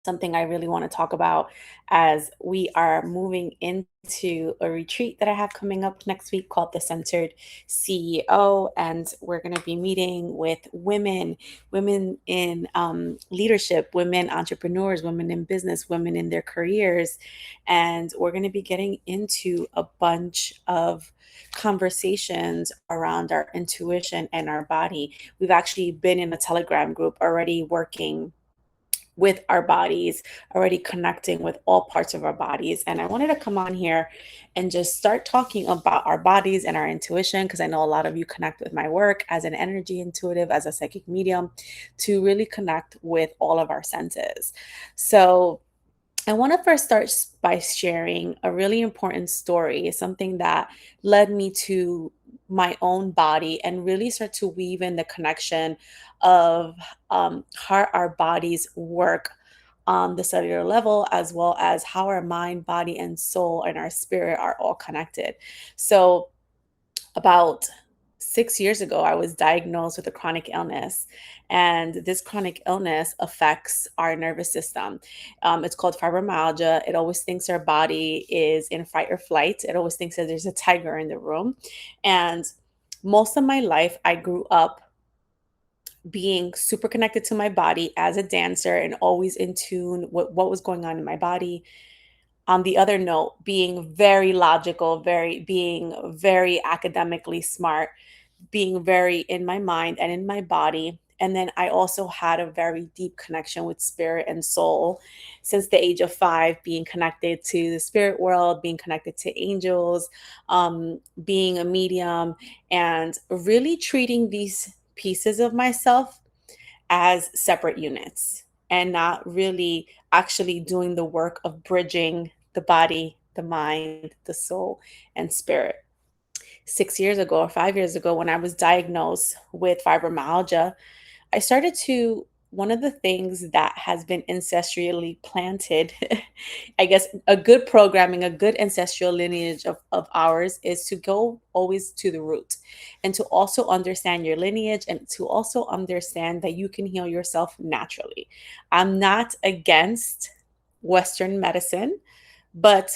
something I really want to talk about as we are moving into a retreat that I have coming up next week called the Centered CEO. And we're going to be meeting with women in leadership, women entrepreneurs, women in business, women in their careers. And we're going to be getting into a bunch of conversations around our intuition and our body. We've actually been in a Telegram group already working with our bodies, already connecting with all parts of our bodies. And I wanted to come on here and just start talking about our bodies and our intuition, because I know a lot of you connect with my work as an energy intuitive, as a psychic medium, to really connect with all of our senses. So I want to first start by sharing a really important story, something that led me to my own body and really start to weave in the connection of how our bodies work on the cellular level, as well as how our mind, body, and soul and our spirit are all connected. So, about 6 years ago, I was diagnosed with a chronic illness, and this chronic illness affects our nervous system. It's called fibromyalgia. It always thinks our body is in fight or flight. It always thinks that there's a tiger in the room. And most of my life, I grew up being super connected to my body as a dancer and always in tune with what was going on in my body. On the other note, being very logical, being very academically smart, being very in my mind and in my body. And then I also had a very deep connection with spirit and soul since the age of 5, being connected to the spirit world, being connected to angels, being a medium, and really treating these pieces of myself as separate units and not really actually doing the work of bridging the body, the mind, the soul, and spirit. 6 years ago or 5 years ago, when I was diagnosed with fibromyalgia, I started to, one of the things that has been ancestrally planted, I guess a good programming, a good ancestral lineage of ours is to go always to the root and to also understand your lineage and to also understand that you can heal yourself naturally. I'm not against Western medicine, but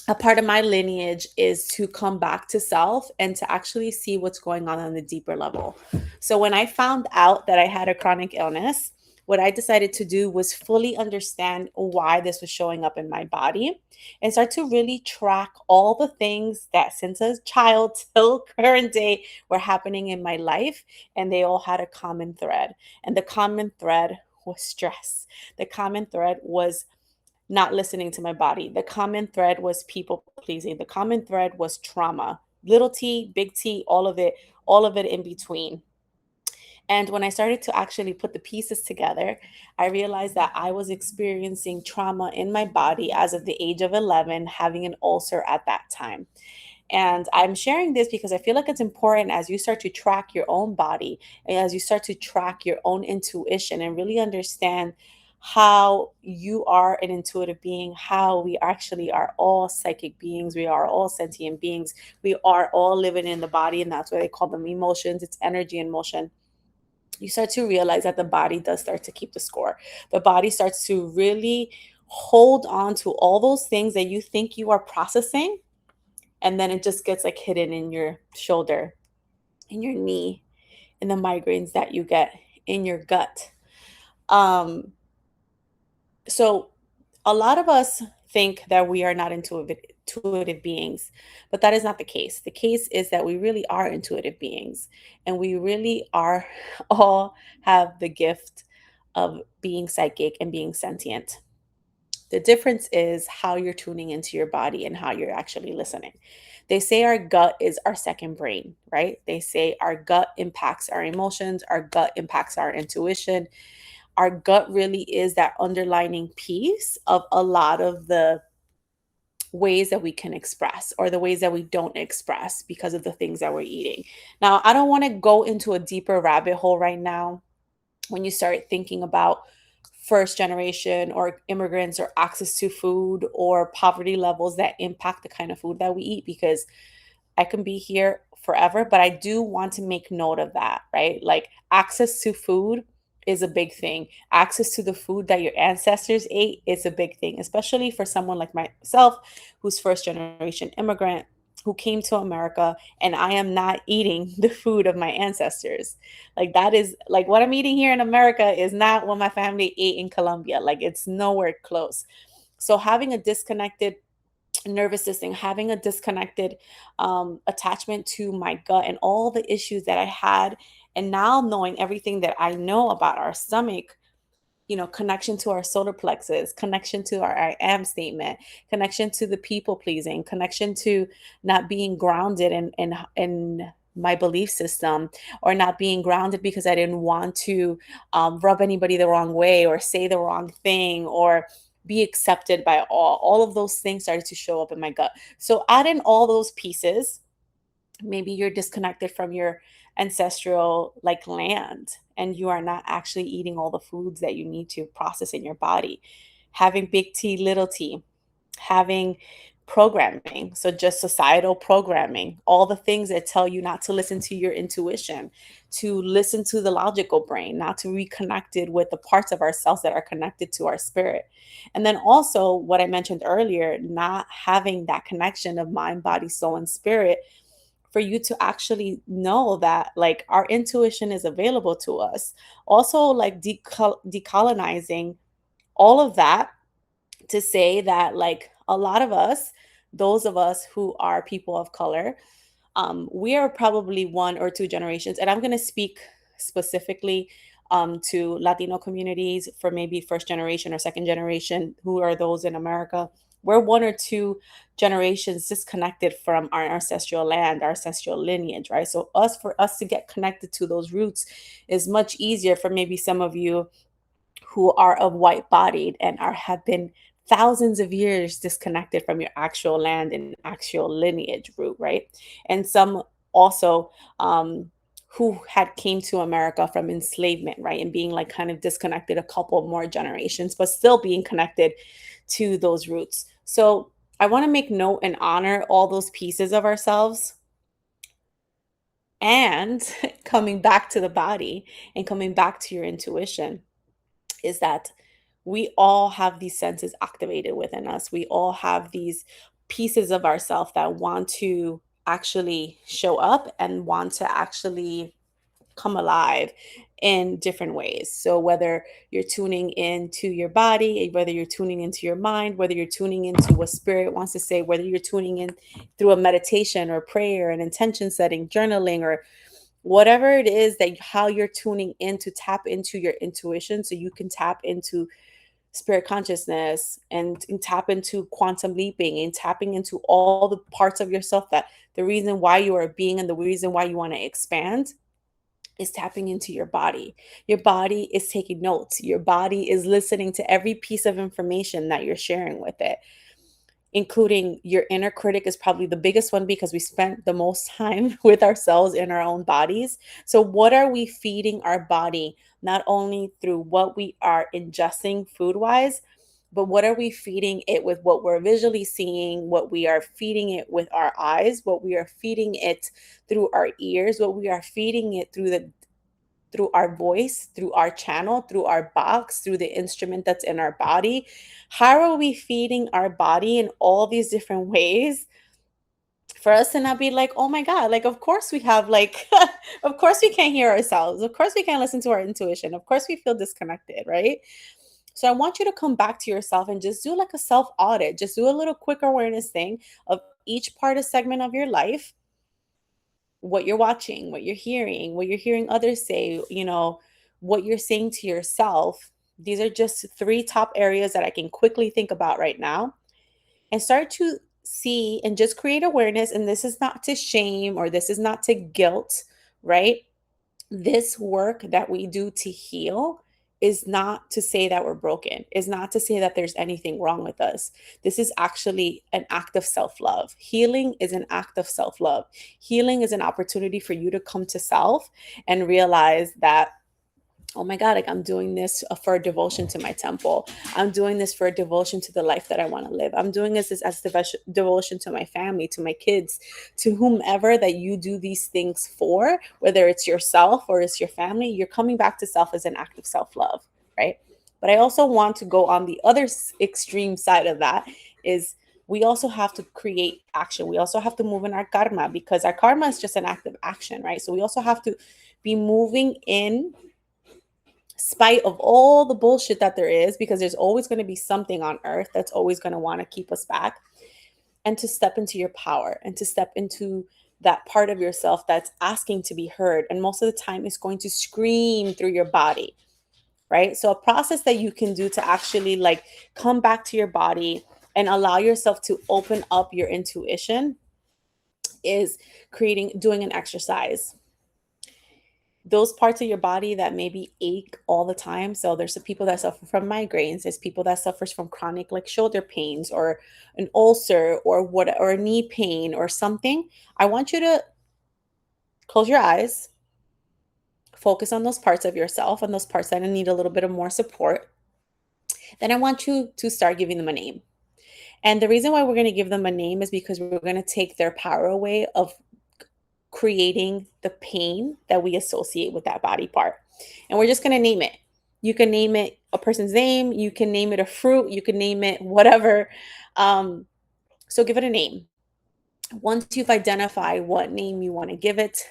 a part of my lineage is to come back to self and to actually see what's going on the deeper level. So when I found out that I had a chronic illness, what I decided to do was fully understand why this was showing up in my body and start to really track all the things that since a child till current day were happening in my life. And they all had a common thread. And the common thread was stress. The common thread was not listening to my body. The common thread was people pleasing. The common thread was trauma. Little t, big T, all of it in between. And when I started to actually put the pieces together, I realized that I was experiencing trauma in my body as of the age of 11, having an ulcer at that time. And I'm sharing this because I feel like it's important as you start to track your own body and as you start to track your own intuition and really understand how you are an intuitive being, how we actually are all psychic beings, we are all sentient beings, we are all living in the body, and that's why they call them emotions. It's energy in motion. You start to realize that the body does start to keep the score. The body starts to really hold on to all those things that you think you are processing, and then it just gets like hidden in your shoulder, in your knee, in the migraines that you get, in your gut. Um, so a lot of us think that we are not intuitive beings, but that is not the case. The case is that we really are intuitive beings, and we really are all have the gift of being psychic and being sentient. The difference is how you're tuning into your body and how you're actually listening. They say our gut is our second brain, right? They say our gut impacts our emotions, our gut impacts our intuition. Our gut really is that underlining piece of a lot of the ways that we can express or the ways that we don't express because of the things that we're eating. Now, I don't want to go into a deeper rabbit hole right now when you start thinking about first generation or immigrants or access to food or poverty levels that impact the kind of food that we eat, because I can be here forever, but I do want to make note of that, right? Like access to food is a big thing. Access to the food that your ancestors ate is a big thing, especially for someone like myself, who's first generation immigrant, who came to America, and I am not eating the food of my ancestors. Like, that is like what I'm eating here in America is not what my family ate in Colombia. Like, it's nowhere close. So having a disconnected nervous system, having a disconnected attachment to my gut and all the issues that I had, and now knowing everything that I know about our stomach, connection to our solar plexus, connection to our I am statement, connection to the people pleasing, connection to not being grounded in my belief system, or not being grounded because I didn't want to rub anybody the wrong way or say the wrong thing or be accepted by all. All of those things started to show up in my gut. So add in all those pieces. Maybe you're disconnected from your ancestral like land, and you are not actually eating all the foods that you need to process in your body. Having big T, little t, having programming, so just societal programming, all the things that tell you not to listen to your intuition, to listen to the logical brain, not to reconnect it with the parts of ourselves that are connected to our spirit. And then also what I mentioned earlier, not having that connection of mind, body, soul, and spirit, for you to actually know that like our intuition is available to us. Also, like decolonizing all of that, to say that like a lot of us, those of us who are people of color, we are probably one or two generations, and I'm going to speak specifically to Latino communities, for maybe first generation or second generation, who are those in America. We're one or two generations disconnected from our ancestral land, our ancestral lineage, right? So for us to get connected to those roots is much easier for maybe some of you who are of white bodied and have been thousands of years disconnected from your actual land and actual lineage root, right? And some also who had came to America from enslavement, right? And being like kind of disconnected a couple more generations, but still being connected to those roots. So I want to make note and honor all those pieces of ourselves, and coming back to the body and coming back to your intuition, is that we all have these senses activated within us. We all have these pieces of ourselves that want to actually show up and want to actually come alive in different ways. So whether you're tuning into your body, whether you're tuning into your mind, whether you're tuning into what spirit wants to say, whether you're tuning in through a meditation or prayer and intention setting, journaling, or whatever it is, that how you're tuning in to tap into your intuition, so you can tap into spirit consciousness and tap into quantum leaping and tapping into all the parts of yourself, that the reason why you are being and the reason why you want to expand is tapping into your body. Your body is taking notes. Your body is listening to every piece of information that you're sharing with it, including your inner critic is probably the biggest one, because we spent the most time with ourselves in our own bodies. So what are we feeding our body, not only through what we are ingesting food wise, but what are we feeding it with, what we're visually seeing, what we are feeding it with our eyes, what we are feeding it through our ears, what we are feeding it through our voice, through our channel, through our box, through the instrument that's in our body. How are we feeding our body in all these different ways, for us to not be like, oh my God, like, of course we have like, of course we can't hear ourselves. Of course we can't listen to our intuition. Of course we feel disconnected, right? So I want you to come back to yourself and just do like a self audit. Just do a little quick awareness thing of each part of segment of your life, what you're watching, what you're hearing others say, what you're saying to yourself. These are just three top areas that I can quickly think about right now, and start to see and just create awareness. And this is not to shame, or this is not to guilt, right? This work that we do to heal is not to say that we're broken, is not to say that there's anything wrong with us. This is actually an act of self-love. Healing is an act of self-love. Healing is an opportunity for you to come to self and realize that oh my God, like I'm doing this for a devotion to my temple. I'm doing this for a devotion to the life that I want to live. I'm doing this as devotion to my family, to my kids, to whomever that you do these things for, whether it's yourself or it's your family. You're coming back to self as an act of self-love, right? But I also want to go on the other extreme side of that is we also have to create action. We also have to move in our karma, because our karma is just an act of action, right? So we also have to be moving in spite of all the bullshit that there is, because there's always going to be something on earth that's always going to want to keep us back, and to step into your power and to step into that part of yourself that's asking to be heard. And most of the time it's going to scream through your body, right? So a process that you can do to actually like come back to your body and allow yourself to open up your intuition is doing an exercise. Those parts of your body that maybe ache all the time. So there's the people that suffer from migraines. There's people that suffers from chronic like shoulder pains or an ulcer or or a knee pain or something. I want you to close your eyes, focus on those parts of yourself and those parts that need a little bit of more support. Then I want you to start giving them a name. And the reason why we're going to give them a name is because we're going to take their power away of creating the pain that we associate with that body part. And we're just going to name it. You can name it a person's name, you can name it a fruit, you can name it whatever. So give it a name. Once you've identified what name you want to give it,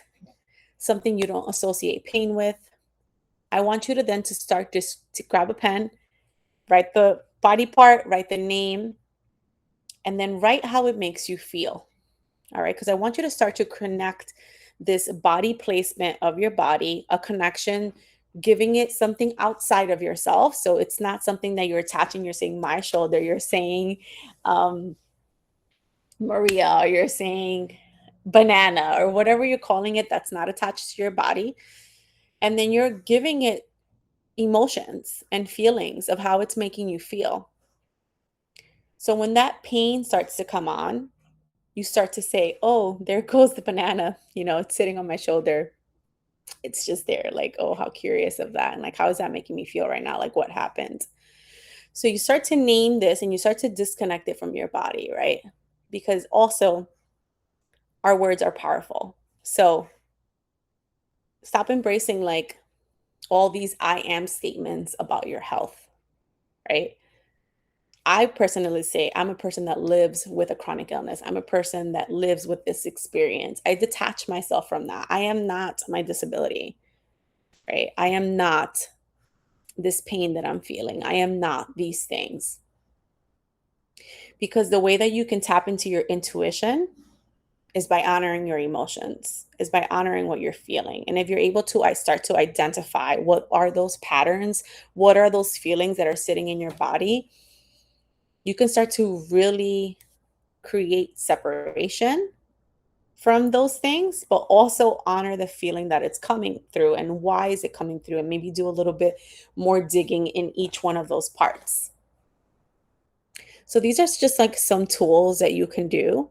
something you don't associate pain with, I want you to then to start just to grab a pen, write the body part, write the name, and then write how it makes you feel. All right, because I want you to start to connect this body placement of your body, a connection, giving it something outside of yourself. So it's not something that you're attaching, you're saying my shoulder, you're saying Maria, or you're saying banana, or whatever you're calling it that's not attached to your body. And then you're giving it emotions and feelings of how it's making you feel. So when that pain starts to come on, you start to say, oh, there goes the banana, it's sitting on my shoulder. It's just there. Like, oh, how curious of that. And like, how is that making me feel right now? Like, what happened? So you start to name this and you start to disconnect it from your body, right? Because also our words are powerful. So stop embracing like all these I am statements about your health, right? I personally say I'm a person that lives with a chronic illness. I'm a person that lives with this experience. I detach myself from that. I am not my disability, right? I am not this pain that I'm feeling. I am not these things. Because the way that you can tap into your intuition is by honoring your emotions, is by honoring what you're feeling. And if you're able to, I start to identify what are those patterns, what are those feelings that are sitting in your body, you can start to really create separation from those things, but also honor the feeling that it's coming through and why is it coming through, and maybe do a little bit more digging in each one of those parts. So these are just like some tools that you can do.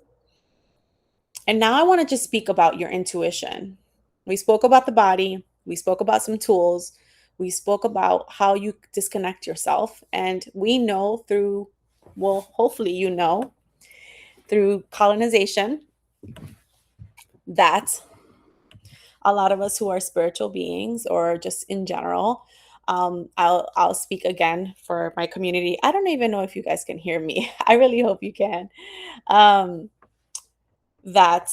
And now I want to just speak about your intuition. We spoke about the body, we spoke about some tools, we spoke about how you disconnect yourself. And we know through, well, hopefully, through colonization, that a lot of us who are spiritual beings or just in general, I'll speak again for my community. I don't even know if you guys can hear me. I really hope you can. That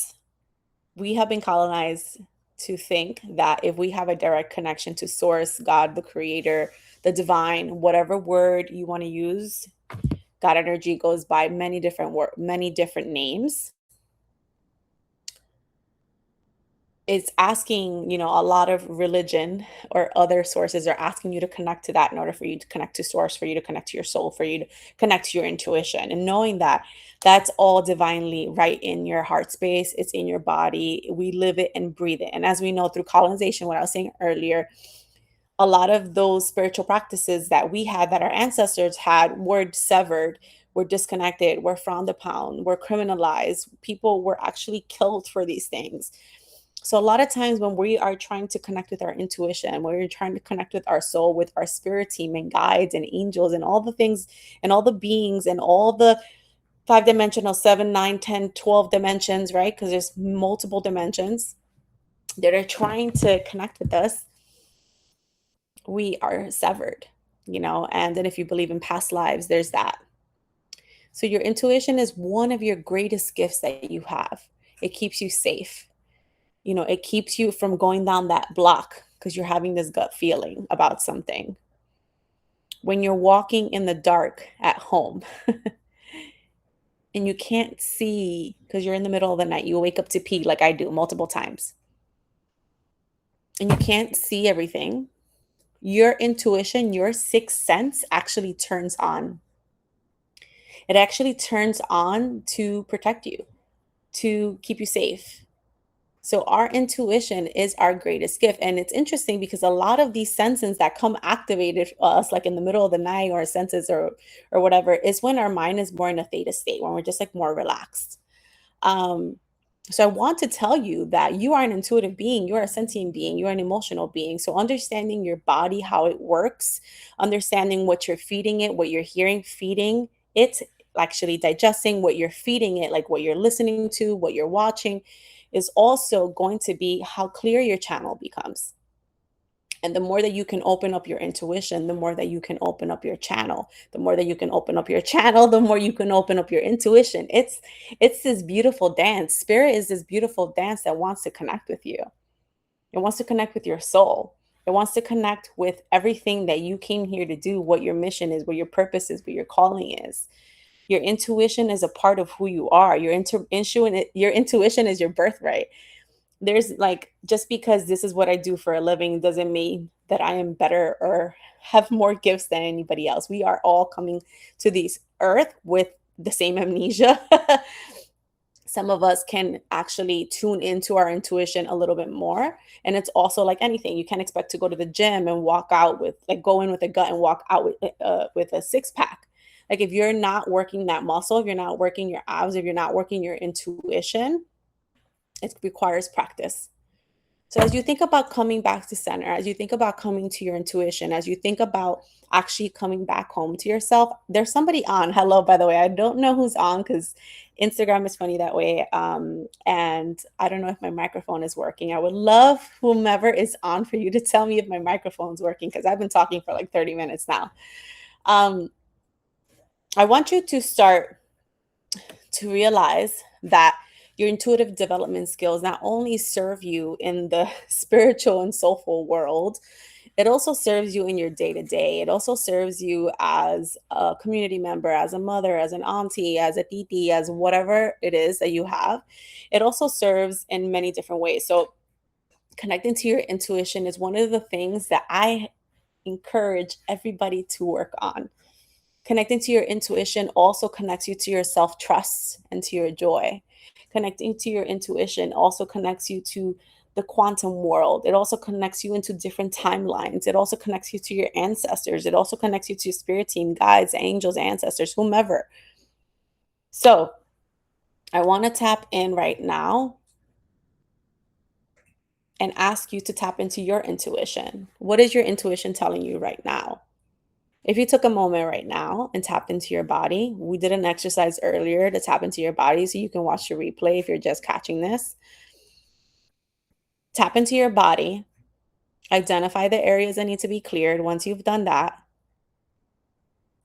we have been colonized to think that if we have a direct connection to source, God, the creator, the divine, whatever word you want to use, God energy goes by many different names. It's asking, a lot of religion or other sources are asking you to connect to that in order for you to connect to source, for you to connect to your soul, for you to connect to your intuition. And knowing that that's all divinely right in your heart space, it's in your body. We live it and breathe it. And as we know through colonization, what I was saying earlier, a lot of those spiritual practices that we had, that our ancestors had, were severed, were disconnected, were frowned upon, were criminalized. People were actually killed for these things. So a lot of times when we are trying to connect with our intuition, when we're trying to connect with our soul, with our spirit team and guides and angels and all the things and all the beings and all the five dimensional, 7, 9, 10, 12 dimensions, right? Because there's multiple dimensions that are trying to connect with us, we are severed, and then if you believe in past lives, there's that. So your intuition is one of your greatest gifts that you have. It keeps you safe. It keeps you from going down that block because you're having this gut feeling about something. When you're walking in the dark at home and you can't see because you're in the middle of the night, you wake up to pee like I do multiple times, and you can't see everything, your intuition, your sixth sense actually turns on. It actually turns on to protect you, to keep you safe. So our intuition is our greatest gift. And it's interesting because a lot of these senses that come activated for us, like in the middle of the night, or senses or whatever, is when our mind is more in a theta state, when we're just like more relaxed. Um, so I want to tell you that you are an intuitive being, you are a sentient being, you are an emotional being. So understanding your body, how it works, understanding what you're feeding it, what you're hearing, feeding it, actually digesting what you're feeding it, like what you're listening to, what you're watching, is also going to be how clear your channel becomes. And the more that you can open up your intuition, the more that you can open up your channel. The more that you can open up your channel, the more you can open up your intuition. It's this beautiful dance. Spirit is this beautiful dance that wants to connect with you. It wants to connect with your soul. It wants to connect with everything that you came here to do, what your mission is, what your purpose is, what your calling is. Your intuition is a part of who you are. Your intuition is your birthright. There's like, just because this is what I do for a living doesn't mean that I am better or have more gifts than anybody else. We are all coming to this earth with the same amnesia. Some of us can actually tune into our intuition a little bit more. And it's also like anything. You can't expect to go to the gym and walk out with, like, go in with a gut and walk out with a six pack. Like, if you're not working that muscle, if you're not working your abs, if you're not working your intuition, it requires practice. So as you think about coming back to center, as you think about coming to your intuition, as you think about actually coming back home to yourself, there's somebody on. Hello, by the way. I don't know who's on because Instagram is funny that way. And I don't know if my microphone is working. I would love whomever is on for you to tell me if my microphone's working, because I've been talking for like 30 minutes now. I want you to start to realize that your intuitive development skills not only serve you in the spiritual and soulful world, it also serves you in your day to day. It also serves you as a community member, as a mother, as an auntie, as a titi, as whatever it is that you have. It also serves in many different ways. So, connecting to your intuition is one of the things that I encourage everybody to work on. Connecting to your intuition also connects you to your self trust and to your joy. Connecting to your intuition also connects you to the quantum world. It also connects you into different timelines. It also connects you to your ancestors. It also connects you to your spirit team, guides, angels, ancestors, whomever. So I want to tap in right now and ask you to tap into your intuition. What is your intuition telling you right now? If you took a moment right now and tapped into your body, we did an exercise earlier to tap into your body, so you can watch the replay if you're just catching this. Tap into your body, identify the areas that need to be cleared. Once you've done that,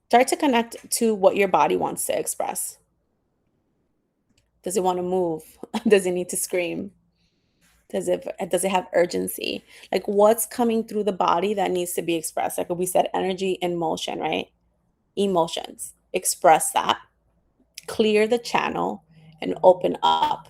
start to connect to what your body wants to express. Does it want to move? Does it need to scream? Does it have urgency? Like, what's coming through the body that needs to be expressed? Like we said, energy and motion, right? Emotions. Express that. Clear the channel and open up.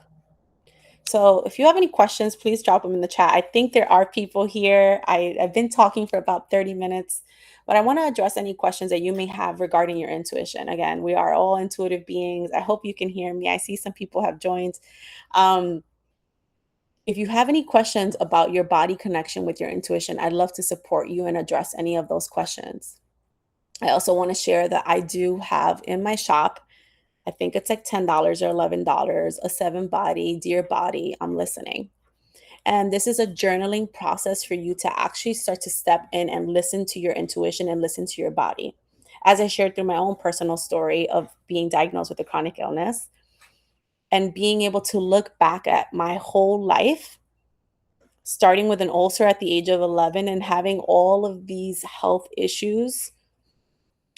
So if you have any questions, please drop them in the chat. I think there are people here. I've been talking for about 30 minutes, but I want to address any questions that you may have regarding your intuition. Again, we are all intuitive beings. I hope you can hear me. I see some people have joined. If you have any questions about your body connection with your intuition, I'd love to support you and address any of those questions. I also want to share that I do have in my shop, I think it's like $10 or $11, a 7 body, Dear Body, I'm Listening. And this is a journaling process for you to actually start to step in and listen to your intuition and listen to your body. As I shared through my own personal story of being diagnosed with a chronic illness and being able to look back at my whole life, starting with an ulcer at the age of 11 and having all of these health issues,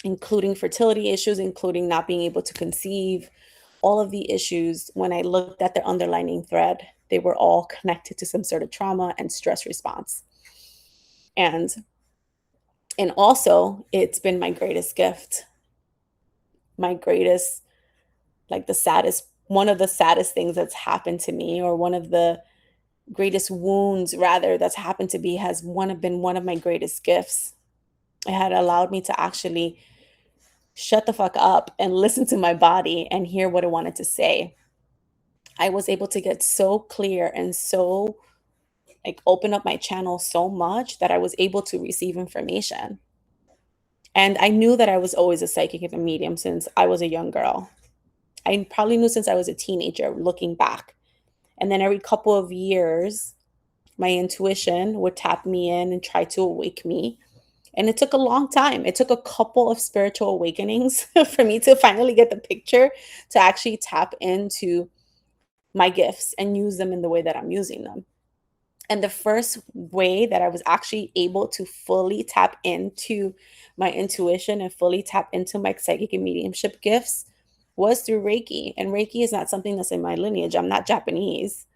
including fertility issues, including not being able to conceive, all of the issues, when I looked at their underlining thread, they were all connected to some sort of trauma and stress response. And and also, it's been my greatest gift, my greatest, like the saddest, one of the saddest things that's happened to me, or one of the greatest wounds rather that's happened to me, has been one of my greatest gifts. It had allowed me to actually shut the fuck up and listen to my body and hear what it wanted to say. I was able to get so clear and so like open up my channel so much that I was able to receive information. And I knew that I was always a psychic and a medium since I was a young girl. I probably knew since I was a teenager looking back. And then every couple of years, my intuition would tap me in and try to awake me. And it took a long time. It took a couple of spiritual awakenings for me to finally get the picture to actually tap into my gifts and use them in the way that I'm using them. And the first way that I was actually able to fully tap into my intuition and fully tap into my psychic and mediumship gifts was through Reiki. And Reiki is not something that's in my lineage. I'm not Japanese,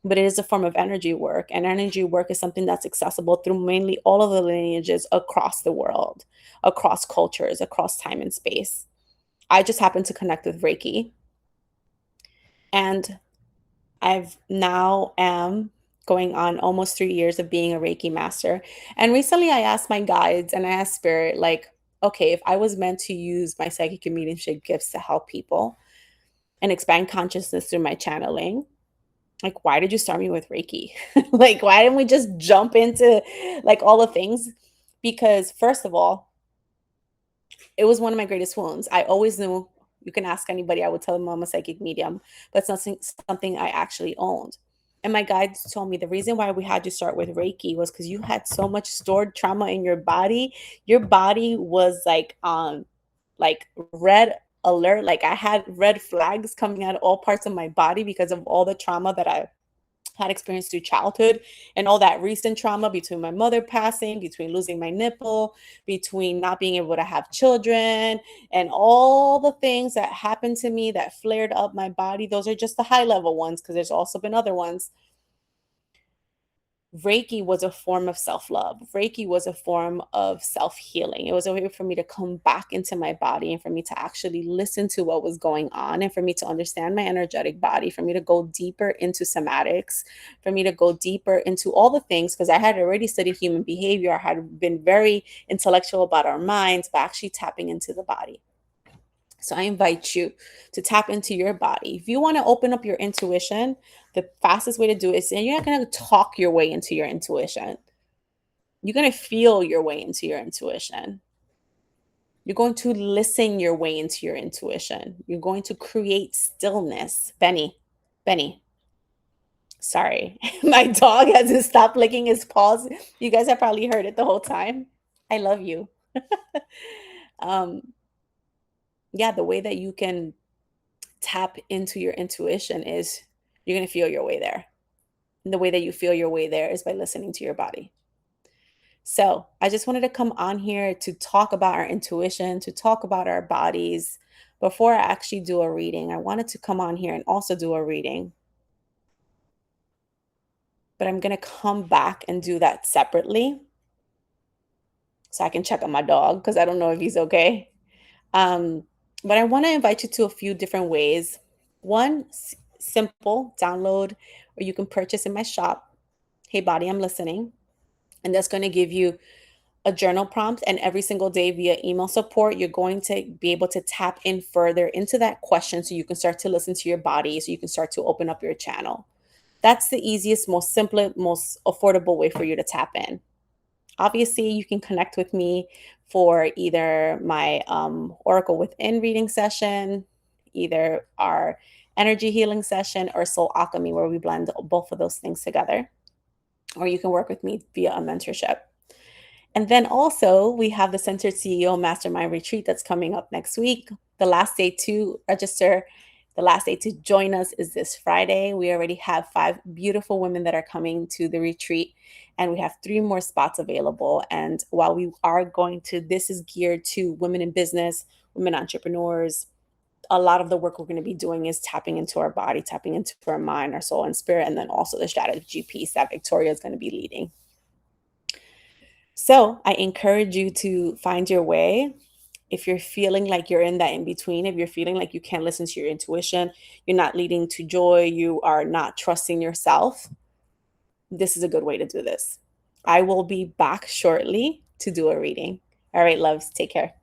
but it is a form of energy work. And energy work is something that's accessible through mainly all of the lineages across the world, across cultures, across time and space. I just happen to connect with Reiki. And I've now am going on almost 3 years of being a Reiki master. And recently I asked my guides and I asked spirit, like, okay, if I was meant to use my psychic and mediumship gifts to help people and expand consciousness through my channeling, like, why did you start me with Reiki? Like, why didn't we just jump into like all the things? Because first of all, it was one of my greatest wounds. I always knew, you can ask anybody, I would tell them I'm a psychic medium, but it's not something I actually owned. And my guides told me the reason why we had to start with Reiki was because you had so much stored trauma in your body. Your body was like red alert. Like I had red flags coming out of all parts of my body because of all the trauma that I had experienced through childhood and all that recent trauma between my mother passing, between losing my nipple, between not being able to have children, and all the things that happened to me that flared up my body. Those are just the high level ones because there's also been other ones. Reiki was a form of self love. Reiki was a form of self healing. It was a way for me to come back into my body and for me to actually listen to what was going on and for me to understand my energetic body, for me to go deeper into somatics, for me to go deeper into all the things because I had already studied human behavior. I had been very intellectual about our minds, but actually tapping into the body. So I invite you to tap into your body. If you want to open up your intuition, the fastest way to do it is, and you're not going to talk your way into your intuition. You're going to feel your way into your intuition. You're going to listen your way into your intuition. You're going to create stillness. Benny, sorry. My dog hasn't stopped licking his paws. You guys have probably heard it the whole time. I love you. um, yeah, the way that you can tap into your intuition is you're going to feel your way there. And the way that you feel your way there is by listening to your body. So I just wanted to come on here to talk about our intuition, to talk about our bodies. Before I actually do a reading, I wanted to come on here and also do a reading. But I'm going to come back and do that separately so I can check on my dog because I don't know if he's okay. But I want to invite you to a few different ways. One, simple download, or you can purchase in my shop. Hey, body, I'm listening. And that's going to give you a journal prompt. And every single day via email support, you're going to be able to tap in further into that question so you can start to listen to your body, so you can start to open up your channel. That's the easiest, most simple, most affordable way for you to tap in. Obviously, you can connect with me for either my Oracle Within reading session, either our energy healing session, or soul alchemy, where we blend both of those things together. or you can work with me via a mentorship. And then also, we have the Centered CEO Mastermind Retreat that's coming up next week. The last day to register, the last day to join us is this Friday. We already have 5 beautiful women that are coming to the retreat, and we have 3 more spots available. And while we are going to, this is geared to women in business, women entrepreneurs. A lot of the work we're going to be doing is tapping into our body, tapping into our mind, our soul, and spirit, and then also the strategy piece that Victoria is going to be leading. So I encourage you to find your way. If you're feeling like you're in that in between, if you're feeling like you can't listen to your intuition, you're not leading to joy, you are not trusting yourself, this is a good way to do this. I will be back shortly to do a reading. All right, loves, take care.